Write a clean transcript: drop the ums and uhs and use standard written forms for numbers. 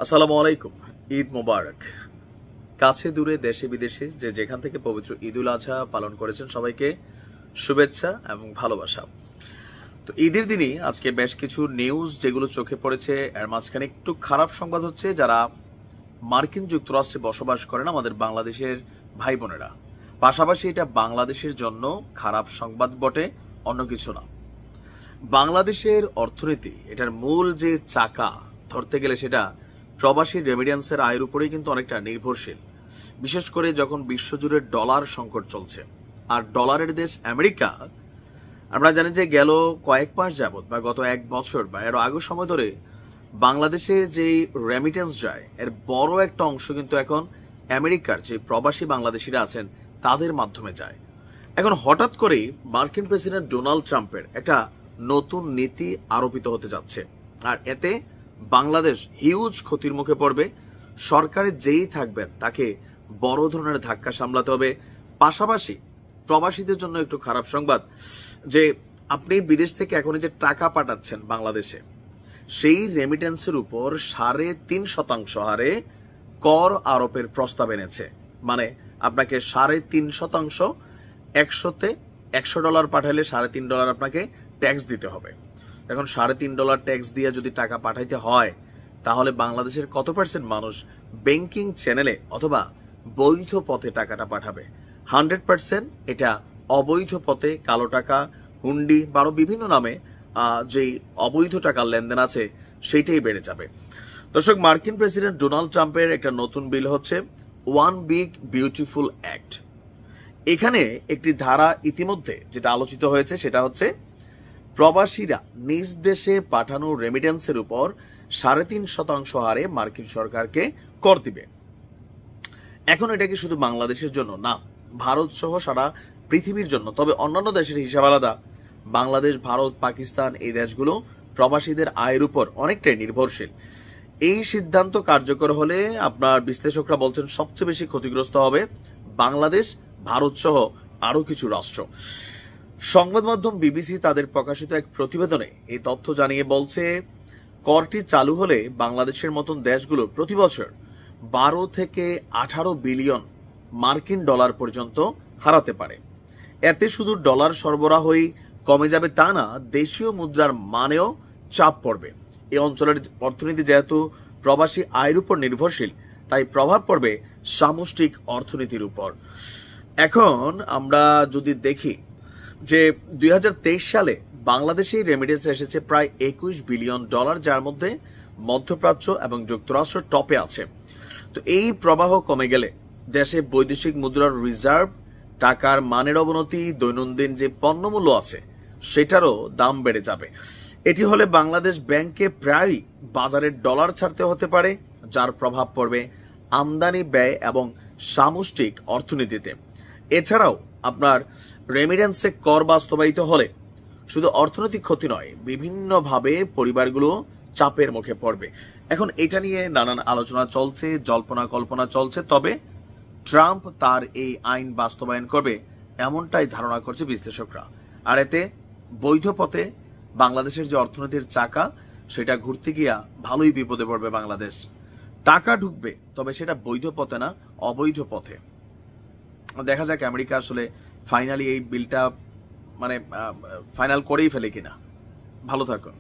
আসসালামু আলাইকুম। ঈদ মোবারক। কাছে দূরে দেশে বিদেশে যে যেখান থেকে পবিত্র ঈদুল আজহা পালন করেছেন সবাইকে শুভেচ্ছা এবং ভালোবাসা। তো ঈদের দিনই আজকে বেশ কিছু নিউজ যেগুলো চোখে পড়েছে, এর মাঝখানে একটু খারাপ সংবাদ হচ্ছে যারা মার্কিন যুক্তরাষ্ট্রে বসবাস করেন আমাদের বাংলাদেশের ভাই বোনেরা। পাশাপাশি এটা বাংলাদেশের জন্য খারাপ সংবাদ বটে, অন্য কিছু না। বাংলাদেশের অর্থনীতি এটার মূল যে চাকা ধরতে গেলে সেটা প্রবাসী রেমিডেন্সের আয়ের উপরেই কিন্তু অনেকটা নির্ভরশীল। বিশেষ করে যখন বিশ্বজুড়ে ডলার সংকট চলছে, আর ডলারের দেশ আমেরিকা। আমরা জানি যে গেল কয়েক মাস যাবত বা গত এক বছর বা এর আগের সময় ধরে বাংলাদেশে যে রেমিটেন্স যায় এর বড় একটা অংশ কিন্তু এখন আমেরিকার যে প্রবাসী বাংলাদেশিরা আছেন তাদের মাধ্যমে যায়। এখন হঠাৎ করেই মার্কিন প্রেসিডেন্ট ডোনাল্ড ট্রাম্পের একটা নতুন নীতি আরোপিত হতে যাচ্ছে, আর এতে বাংলাদেশ হিউজ ক্ষতির মুখে পড়বে। সরকারে যেই থাকবেন তাকে বড় ধরনের ধাক্কা সামলাতে হবে। পাশাপাশি প্রবাসীদের জন্য একটু খারাপ সংবাদ যে আপনি বিদেশ থেকে এখন যে টাকা পাঠাচ্ছেন বাংলাদেশে, সেই রেমিটেন্সের উপর 3.5% হারে কর আরোপের প্রস্তাব এনেছে। মানে আপনাকে 3.5%, 100-তে $100 পাঠালে $3.5 আপনাকে ট্যাক্স দিতে হবে। এখন $3.5 ট্যাক্স দিয়ে যদি টাকা পাঠাইতে হয় তাহলে বাংলাদেশের কত পার্সেন্ট মানুষ ব্যাংকিং চ্যানেলে অথবা বৈধ পথে টাকাটা পাঠাবে? 100% এটা অবৈধ পথে কালো টাকা, হুন্ডি বা আরো বিভিন্ন নামে যেই অবৈধ টাকার লেনদেন আছে সেইটাই বেড়ে যাবে। দর্শক, মার্কিন প্রেসিডেন্ট ডোনাল্ড ট্রাম্পের একটা নতুন বিল হচ্ছে ওয়ান বিগ বিউটিফুল অ্যাক্ট। এখানে একটি ধারা ইতিমধ্যে যেটা আলোচিত হয়েছে সেটা হচ্ছে প্রবাসীরা নিজ দেশে পাঠানো রেমিটেন্সের উপর 3.5% হারে মার্কিন সরকারকে কর দিবে। এখন এটা কি শুধু বাংলাদেশের জন্য না, ভারত সহ সারা পৃথিবীর জন্য। তবে অন্যান্য দেশের হিসাব আলাদা। বাংলাদেশ, ভারত, পাকিস্তান এই দেশগুলো প্রবাসীদের আয়ের উপর অনেকটাই নির্ভরশীল। এই সিদ্ধান্ত কার্যকর হলে আপনার বিশ্লেষকরা বলছেন সবচেয়ে বেশি ক্ষতিগ্রস্ত হবে বাংলাদেশ, ভারত সহ আরো কিছু রাষ্ট্র। সংবাদ মাধ্যম বিবিসি তাদের প্রকাশিত এক প্রতিবেদনে এই তথ্য জানিয়ে বলছে, করটি চালু হলে বাংলাদেশের মতন দেশগুলো প্রতি বছর 12 থেকে 18 বিলিয়ন মার্কিন ডলার পর্যন্ত হারাতে পারে। এতে শুধু ডলার সরবরাহই কমে যাবে তা না, দেশীয় মুদ্রার মানেও চাপ পড়বে। এই অঞ্চলের অর্থনীতি যেহেতু প্রবাসী আয়ের উপর নির্ভরশীল, তাই প্রভাব পড়বে সামষ্টিক অর্থনীতির উপর। এখন আমরা যদি দেখি যে 2023 সালে বাংলাদেশে রেমিটেন্স এসেছে প্রায় $21 বিলিয়ন, যার মধ্যে মধ্যপ্রাচ্য এবং যুক্তরাষ্ট্র টপে আছে। তো এই প্রবাহ কমে গেলে দেশে বৈদেশিক মুদ্রার রিজার্ভ, টাকার মানের অবনতি, দৈনন্দিন যে পণ্যমূল্য আছে সেটারও দাম বেড়ে যাবে। এটি হলে বাংলাদেশ ব্যাংকে প্রায় বাজারের ডলার ছাড়তে হতে পারে, যার প্রভাব পড়বে আমদানি, ব্যয় এবং সামষ্টিক অর্থনীতিতে। এছাড়াও আপনার রেমিটেন্সে কর বাস্তবায়িত হলে শুধু অর্থনৈতিক ক্ষতি নয়, বিভিন্নভাবে পরিবারগুলো চাপের মুখে পড়বে। এখন এটা নিয়ে নানান আলোচনা চলছে, জল্পনা কল্পনা চলছে। তবে ট্রাম্প তার এই আইন বাস্তবায়ন করবে এমনটাই ধারণা করছে বিশ্লেষকরা। আর এতে বৈধ পথে বাংলাদেশের যে অর্থনীতির চাকা সেটা ঘুরতে গিয়া ভালোই বিপদে পড়বে বাংলাদেশ। টাকা ঢুকবে, তবে সেটা বৈধ পথে না, অবৈধ পথে। দেখা যাক আমেরিকা আসলে ফাইনালি এই বিলটা ফাইনাল করেই ফেলে কিনা। ভালো থাকুন।